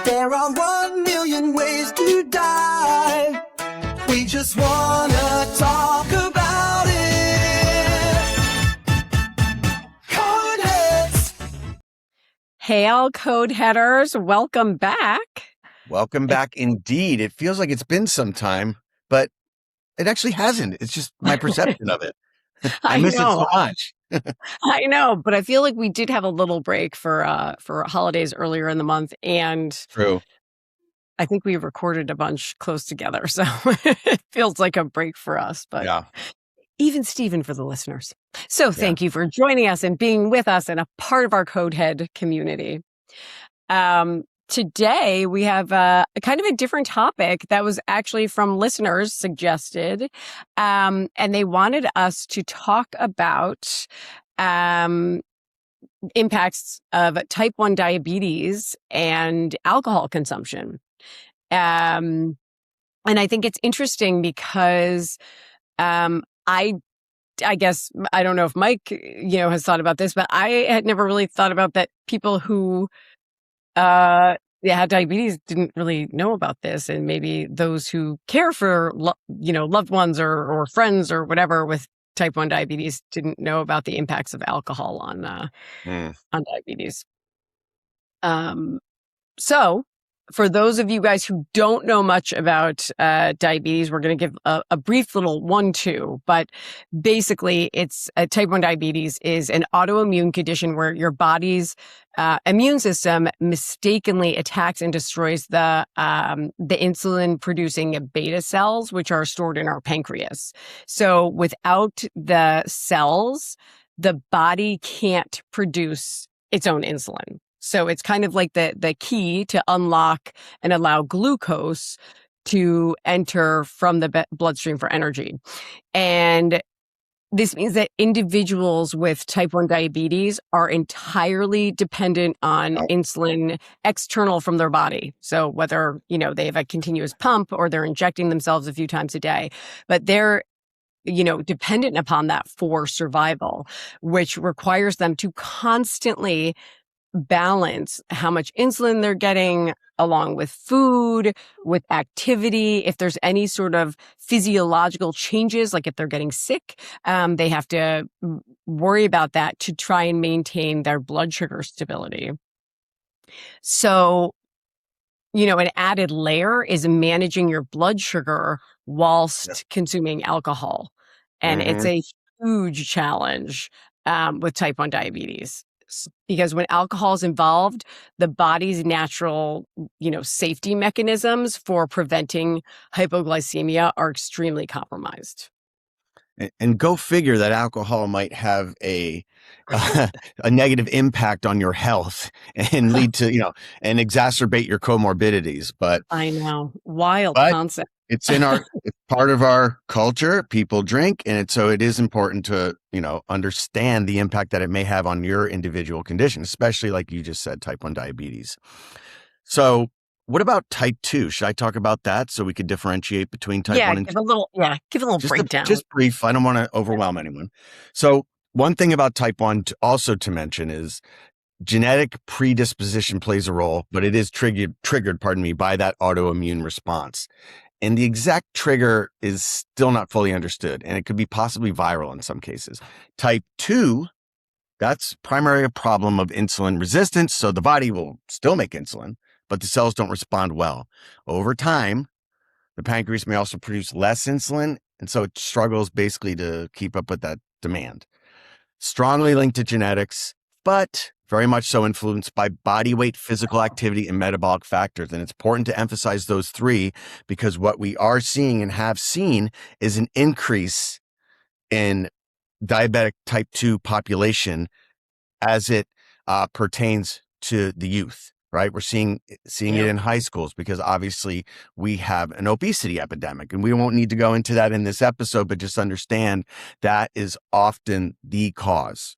There are 1,000,000 ways to die. We just wanna talk about it. Codeheads. Hey, all Codeheaders, welcome back. Welcome back indeed. It feels like it's been some time, but it actually hasn't. It's just my perception of it. I miss it so much. I know, but I feel like we did have a little break for holidays earlier in the month, and True. I think we recorded a bunch close together, so it feels like a break for us, but Yeah. even Stephen for the listeners. So thank you for joining us and being with us and a part of our Codehead community. Today we have a kind of a different topic that was actually from listeners suggested, and they wanted us to talk about impacts of type 1 diabetes and alcohol consumption. And I think it's interesting because I guess, I don't know if Mike, has thought about this, but I had never really thought about that people who had diabetes didn't really know about this. And maybe those who care for, loved ones or friends or whatever with type 1 diabetes didn't know about the impacts of alcohol on diabetes. So for those of you guys who don't know much about diabetes, we're going to give a brief little 1-2, but basically it's type 1 diabetes is an autoimmune condition where your body's immune system mistakenly attacks and destroys the insulin producing beta cells, which are stored in our pancreas. So without the cells, the body can't produce its own insulin. So it's kind of like the key to unlock and allow glucose to enter from the bloodstream for energy. And this means that individuals with type 1 diabetes are entirely dependent on insulin external from their body. So whether, they have a continuous pump or they're injecting themselves a few times a day, but they're dependent upon that for survival, which requires them to constantly balance how much insulin they're getting along with food, with activity. If there's any sort of physiological changes, like if they're getting sick, they have to worry about that to try and maintain their blood sugar stability. So, an added layer is managing your blood sugar whilst consuming alcohol. And it's a huge challenge with type 1 diabetes. Because when alcohol is involved, the body's natural, safety mechanisms for preventing hypoglycemia are extremely compromised. And go figure that alcohol might have a negative impact on your health and lead to, and exacerbate your comorbidities. But I know, wild concept. It's it's part of our culture. People drink. And so it is important to, understand the impact that it may have on your individual condition, especially like you just said, type 1 diabetes. So what about type 2? Should I talk about that so we could differentiate between type 1 and 2? Give a little breakdown. Just brief. I don't want to overwhelm anyone. So one thing about type 1 also to mention is genetic predisposition plays a role, but it is triggered, by that autoimmune response. And the exact trigger is still not fully understood, and it could be possibly viral in some cases. Type 2, that's primarily a problem of insulin resistance, so the body will still make insulin, but the cells don't respond well. Over time, the pancreas may also produce less insulin, and so it struggles basically to keep up with that demand. Strongly linked to genetics, but very much so influenced by body weight, physical activity, and metabolic factors. And it's important to emphasize those three because what we are seeing and have seen is an increase in diabetic type 2 population as it pertains to the youth, right? We're seeing it in high schools because obviously we have an obesity epidemic, and we won't need to go into that in this episode, but just understand that is often the cause.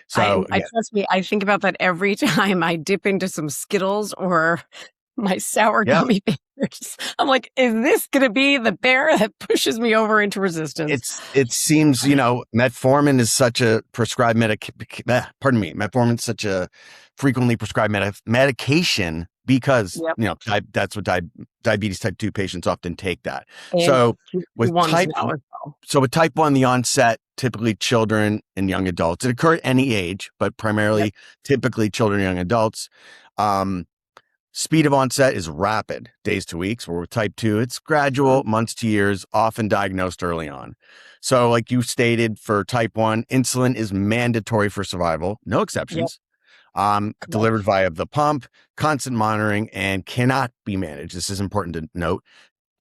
So I trust me, I think about that every time I dip into some Skittles or my sour gummy bears. I'm like, is this going to be the bear that pushes me over into resistance? It seems, metformin is such a prescribed metformin is such a frequently prescribed medication because, Yep. that's what diabetes type 2 patients often take that. And So with ones type now as well. So with type 1, the onset, typically children and young adults. It occurs at any age, but primarily, typically children and young adults. Speed of onset is rapid, days to weeks, where with type 2, it's gradual, months to years, often diagnosed early on. So like you stated, for type 1, insulin is mandatory for survival, no exceptions. Delivered via the pump, constant monitoring, and cannot be managed. This is important to note.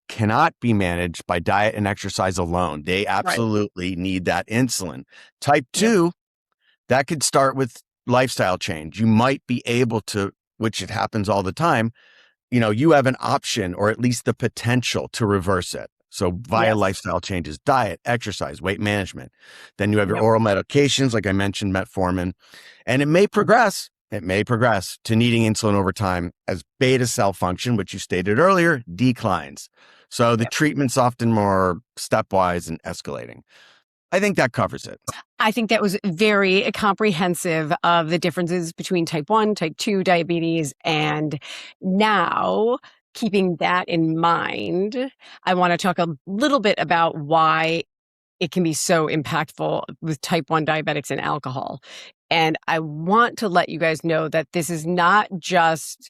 Cannot be managed by diet and exercise alone. They absolutely need that insulin. Type 2, that could start with lifestyle change. You might be able to, which it happens all the time, you have an option or at least the potential to reverse it. So via lifestyle changes, diet, exercise, weight management. Then you have your oral medications, like I mentioned, metformin, and it may progress. It may progress to needing insulin over time as beta cell function, which you stated earlier, declines. So the treatment's often more stepwise and escalating. I think that covers it. I think that was very comprehensive of the differences between type 1, type 2 diabetes. And now, keeping that in mind, I want to talk a little bit about why it can be so impactful with type 1 diabetics and alcohol. And I want to let you guys know that this is not just,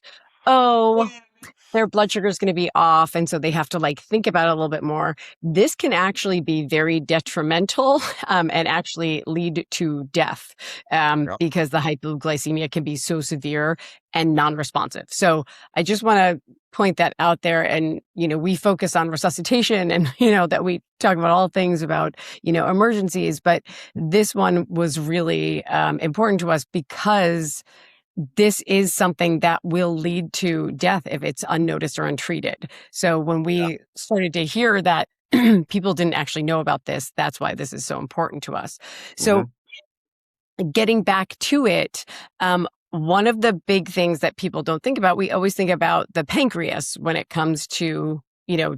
their blood sugar is going to be off, and so they have to think about it a little bit more. This can actually be very detrimental and actually lead to death because the hypoglycemia can be so severe and non-responsive. So I just want to point that out there. And, we focus on resuscitation and, that we talk about all things about, emergencies. But this one was really important to us because this is something that will lead to death if it's unnoticed or untreated. So when we started to hear that people didn't actually know about this, that's why this is so important to us. So getting back to it, one of the big things that people don't think about, we always think about the pancreas when it comes to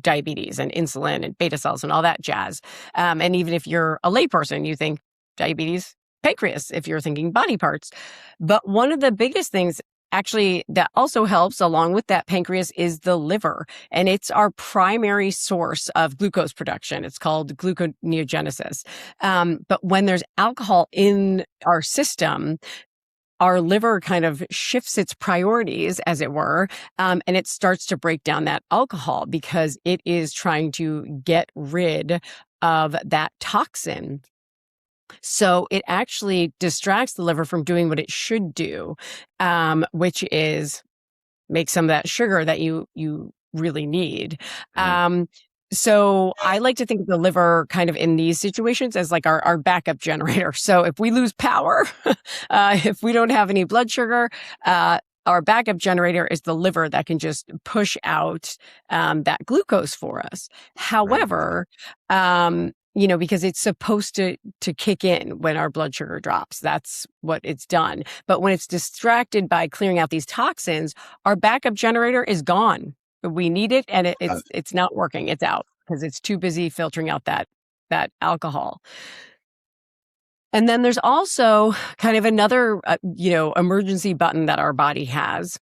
diabetes and insulin and beta cells and all that jazz. And even if you're a layperson, you think diabetes, pancreas, if you're thinking body parts. But one of the biggest things actually that also helps along with that pancreas is the liver. And it's our primary source of glucose production. It's called gluconeogenesis. But when there's alcohol in our system, our liver kind of shifts its priorities, as it were, and it starts to break down that alcohol because it is trying to get rid of that toxin. So it actually distracts the liver from doing what it should do, which is make some of that sugar that you really need. So I like to think of the liver kind of in these situations as our backup generator. So if we lose power, if we don't have any blood sugar, our backup generator is the liver that can just push out that glucose for us. However, because it's supposed to kick in when our blood sugar drops. That's what it's done. But when it's distracted by clearing out these toxins, our backup generator is gone. We need it, and it's not working. It's out because it's too busy filtering out that alcohol. And then there's also kind of another, emergency button that our body has,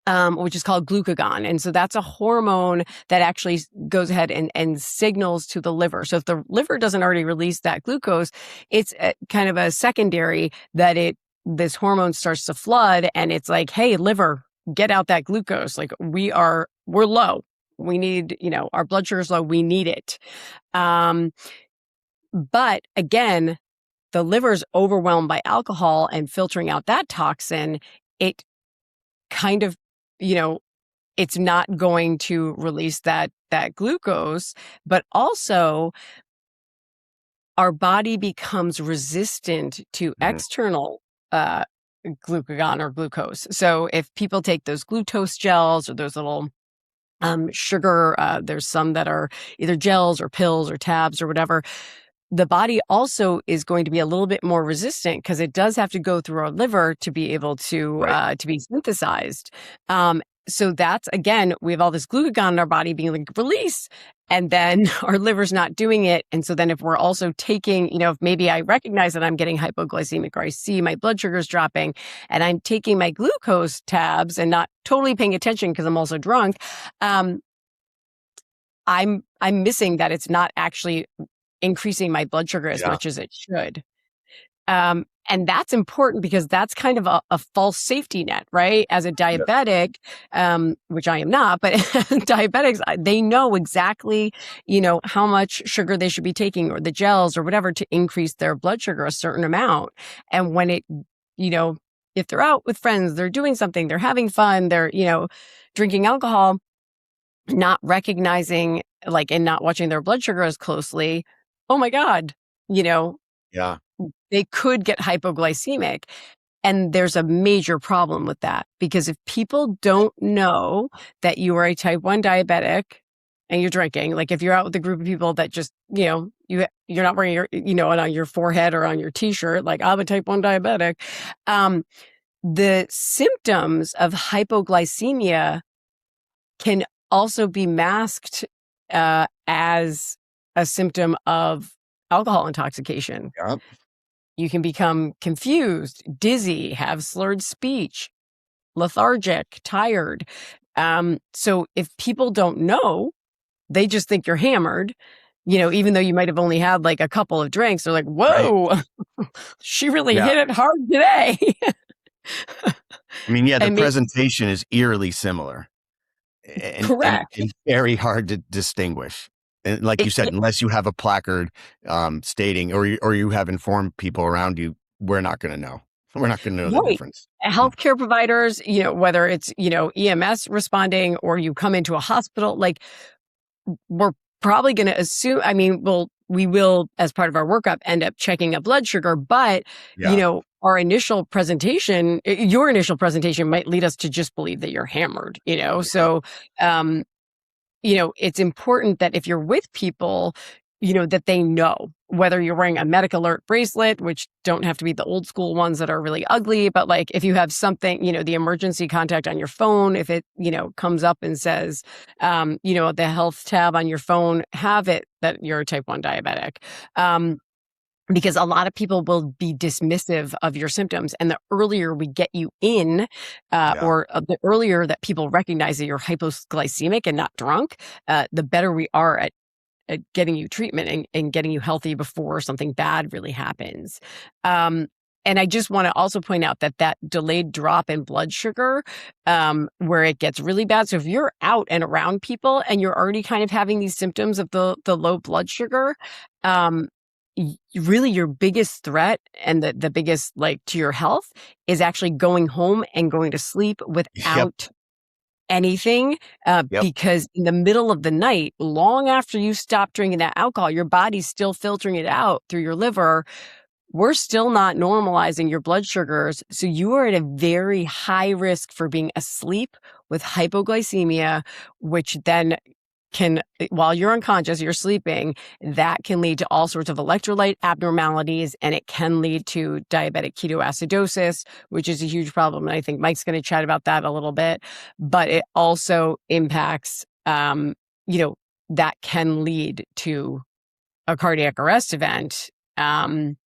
which is called glucagon. And so that's a hormone that actually goes ahead and signals to the liver. So if the liver doesn't already release that glucose, it's kind of a secondary that this hormone starts to flood, and it's like, hey, liver, get out that glucose. We're low. We need, our blood sugar is low. We need it. But again, the liver's overwhelmed by alcohol and filtering out that toxin. It kind of, it's not going to release that glucose, but also our body becomes resistant to external glucagon or glucose. So if people take those glucose gels or those little sugar, there's some that are either gels or pills or tabs or whatever, the body also is going to be a little bit more resistant because it does have to go through our liver to be able to be synthesized. so that's, again, we have all this glucagon in our body being like, release. And then our liver's not doing it. And so then if we're also taking, if maybe I recognize that I'm getting hypoglycemic or I see my blood sugar's dropping and I'm taking my glucose tabs and not totally paying attention because I'm also drunk, I'm missing that it's not actually increasing my blood sugar as much as it should. And that's important because that's kind of a false safety net, right? As a diabetic, which I am not, but diabetics, they know exactly, how much sugar they should be taking or the gels or whatever to increase their blood sugar a certain amount. And when it, if they're out with friends, they're doing something, they're having fun, they're, drinking alcohol, not recognizing and not watching their blood sugar as closely. Oh my God, Yeah. they could get hypoglycemic. And there's a major problem with that because if people don't know that you are a type 1 diabetic and you're drinking, like if you're out with a group of people that just, you're not wearing your, it on your forehead or on your t-shirt, like I'm a type 1 diabetic, the symptoms of hypoglycemia can also be masked as a symptom of alcohol intoxication. Yep. You can become confused, dizzy, have slurred speech, lethargic, tired. So if people don't know, they just think you're hammered, even though you might have only had like a couple of drinks. They're like, whoa, right. She really hit it hard today. I mean, the presentation is eerily similar. Correct. And very hard to distinguish. And like you said, unless you have a placard stating or you have informed people around you, we're not going to know. We're not going to know the difference. Healthcare providers, whether it's, EMS responding or you come into a hospital, we're probably going to assume, we will, as part of our workup, end up checking a blood sugar, but, our initial presentation, your initial presentation might lead us to just believe that you're hammered, So, it's important that if you're with people, that they know whether you're wearing a medic alert bracelet, which don't have to be the old school ones that are really ugly, but if you have something, the emergency contact on your phone, if it, comes up and says, the health tab on your phone, have it that you're a type 1 diabetic. Because a lot of people will be dismissive of your symptoms. And the earlier we get you in, or the earlier that people recognize that you're hypoglycemic and not drunk, the better we are at getting you treatment and getting you healthy before something bad really happens. And I just want to also point out that delayed drop in blood sugar, where it gets really bad. So if you're out and around people and you're already kind of having these symptoms of the low blood sugar, really your biggest threat and the biggest to your health is actually going home and going to sleep without anything, because in the middle of the night, long after you stop drinking that alcohol, your body's still filtering it out through your liver. We're still not normalizing your blood sugars. So you are at a very high risk for being asleep with hypoglycemia, which then can, while you're unconscious, you're sleeping, that can lead to all sorts of electrolyte abnormalities, and it can lead to diabetic ketoacidosis, which is a huge problem. And I think Mike's going to chat about that a little bit, but it also impacts, that can lead to a cardiac arrest event. If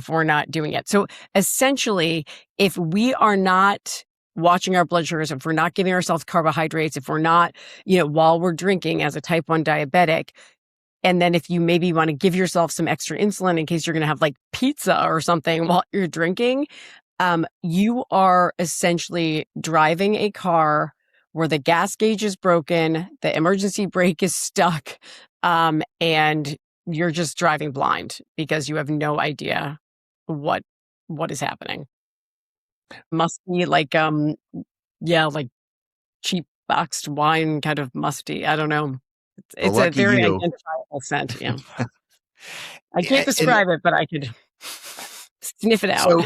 we're not doing it. So essentially, if we are not watching our blood sugars, if we're not giving ourselves carbohydrates, if we're not, while we're drinking as a type 1 diabetic, and then if you maybe want to give yourself some extra insulin in case you're going to have pizza or something while you're drinking, you are essentially driving a car where the gas gauge is broken, the emergency brake is stuck, and you're just driving blind because you have no idea what is happening. Must be cheap boxed wine, kind of musty. I don't know. It's a very identifiable scent. Yeah. I can't describe it, but I could sniff it out. So,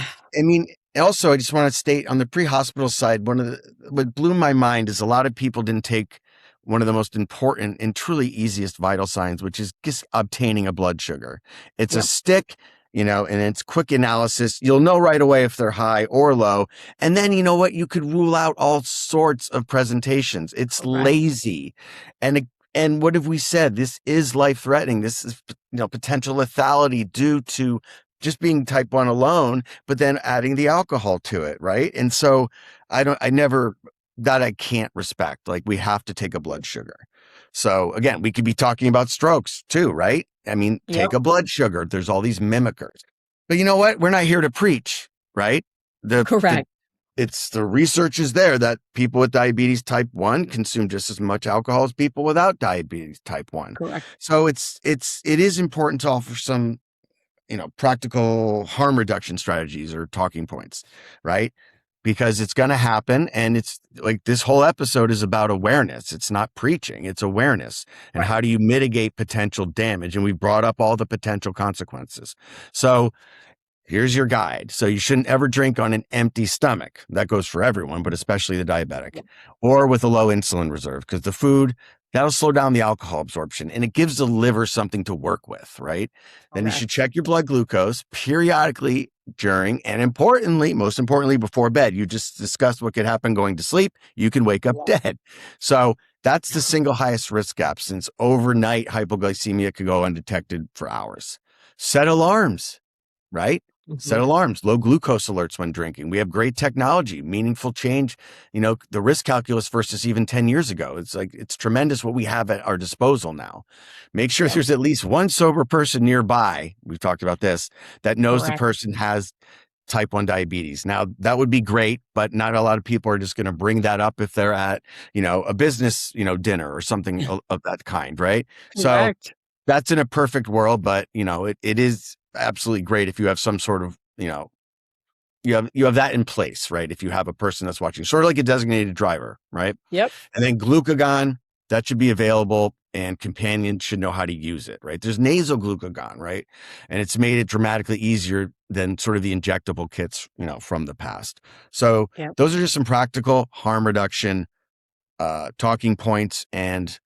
also, I just want to state on the pre-hospital side, what blew my mind is a lot of people didn't take one of the most important and truly easiest vital signs, which is just obtaining a blood sugar. It's a stick and it's quick analysis. You'll know right away if they're high or low. And then you know what? You could rule out all sorts of presentations. It's Correct. lazy. And what have we said? This is life threatening. This is, potential lethality due to just being type 1 alone, but then adding the alcohol to it. Right. And so I can't respect. Like, we have to take a blood sugar. So again, we could be talking about strokes too, right? I mean, take a blood sugar. There's all these mimickers. But you know what? We're not here to preach, right? Correct. It's the research is there that people with diabetes type 1 consume just as much alcohol as people without diabetes type 1. Correct. So it is important to offer some, practical harm reduction strategies or talking points, right? Because it's going to happen. And it's like, this whole episode is about awareness. It's not preaching, it's awareness. And how do you mitigate potential damage? And we brought up all the potential consequences. So here's your guide. So you shouldn't ever drink on an empty stomach. That goes for everyone, but especially the diabetic, or with a low insulin reserve, because the food, that'll slow down the alcohol absorption and it gives the liver something to work with, right? Then you should check your blood glucose periodically during, and most importantly, before bed. You just discussed what could happen going to sleep. You can wake up dead. So that's the single highest risk gap, since overnight hypoglycemia could go undetected for hours. Set alarms, right? Set alarms, low glucose alerts when drinking. We have great technology, meaningful change, the risk calculus versus even 10 years ago. It's tremendous what we have at our disposal now. Make sure there's at least one sober person nearby. We've talked about this, that knows the person has type 1 diabetes. Now, that would be great, but not a lot of people are just going to bring that up if they're at, a business, dinner or something of that kind, right? Correct. So that's in a perfect world, but, it is absolutely great if you have some sort of, you have that in place, right? If you have a person that's watching, sort of like a designated driver, right? Yep. And then glucagon, that should be available, and companions should know how to use it, right? There's nasal glucagon, right? And it's made it dramatically easier than sort of the injectable kits, from the past. So those are just some practical harm reduction talking points, and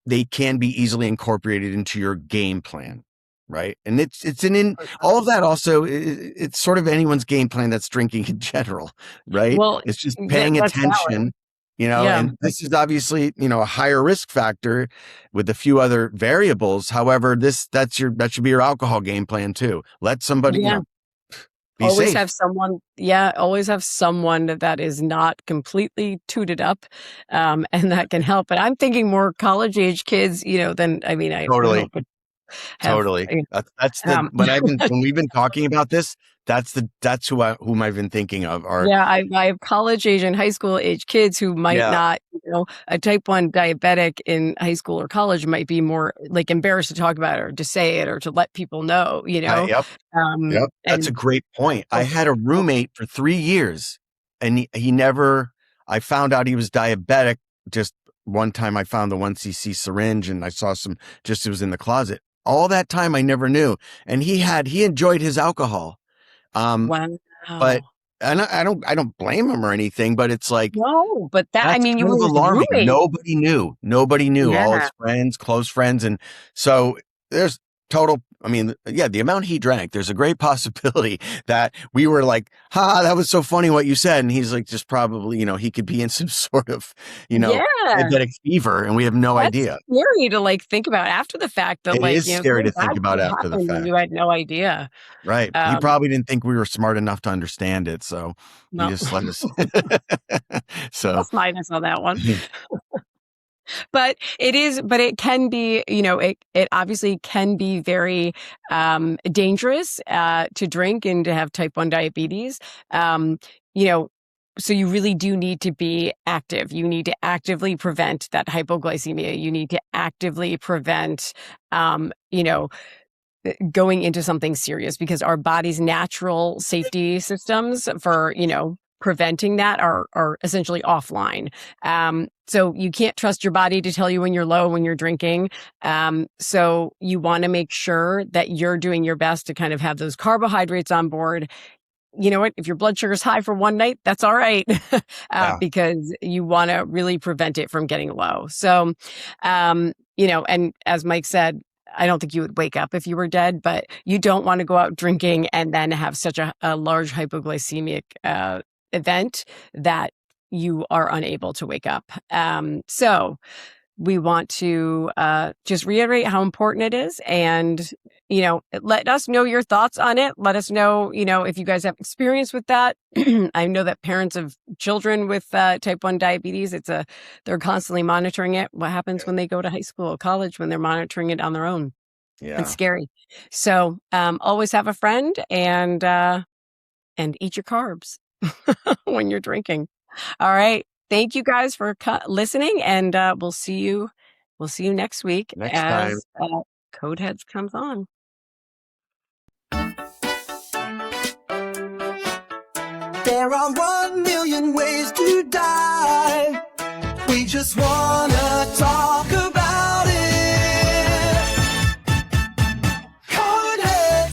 they can be easily incorporated into your game plan. Right. And all of that also, it's sort of anyone's game plan that's drinking in general. Right. Well, it's just paying attention, and this is obviously, a higher risk factor with a few other variables. However, that should be your alcohol game plan too. Let somebody, be always safe. have someone. Always have someone that is not completely tooted up, and that can help. But I'm thinking more college age kids, than, I Totally. Totally. When we've been talking about this, that's whom I've been thinking of. I have college age and high school age kids who might not, a type 1 diabetic in high school or college might be more like embarrassed to talk about it or to say it or to let people know, Yep. That's a great point. I had a roommate for 3 years, and I found out he was diabetic. Just one time I found the 1cc syringe, and I saw it was in the closet. All that time I never knew. And he enjoyed his alcohol. Wow. But I don't blame him or anything, but it's like, no, but you were alarming. roommate. Nobody knew, all his friends, close friends. And so there's the amount he drank, there's a great possibility that we were like, that was so funny what you said. And he's like, just probably, he could be in some sort of, diabetic fever, and we have no idea. Scary to think about after the fact. That it is scary to think about after the fact. You had no idea. Right. He probably didn't think we were smart enough to understand it. So he just let us. So plus minus on that one. But it can be, it obviously can be very dangerous to drink and to have type 1 diabetes. So you really do need to be active. You need to actively prevent that hypoglycemia. You need to actively prevent, going into something serious, because our body's natural safety systems for, preventing that are essentially offline. So you can't trust your body to tell you when you're low, when you're drinking. So you want to make sure that you're doing your best to kind of have those carbohydrates on board. You know what? If your blood sugar's high for one night, that's all right, because you want to really prevent it from getting low. So, and as Mike said, I don't think you would wake up if you were dead, but you don't want to go out drinking and then have such a large hypoglycemic event that you are unable to wake up. So we want to just reiterate how important it is, and let us know your thoughts on it. Let us know, if you guys have experience with that. I know that parents of children with type 1 diabetes, they're constantly monitoring it. What happens when they go to high school or college when they're monitoring it on their own? Yeah. It's scary. So always have a friend and eat your carbs when you're drinking. All right. Thank you guys for listening, and we'll see you next week Next time. as Codeheads comes on. There are 1 million ways to die. We just wanna talk about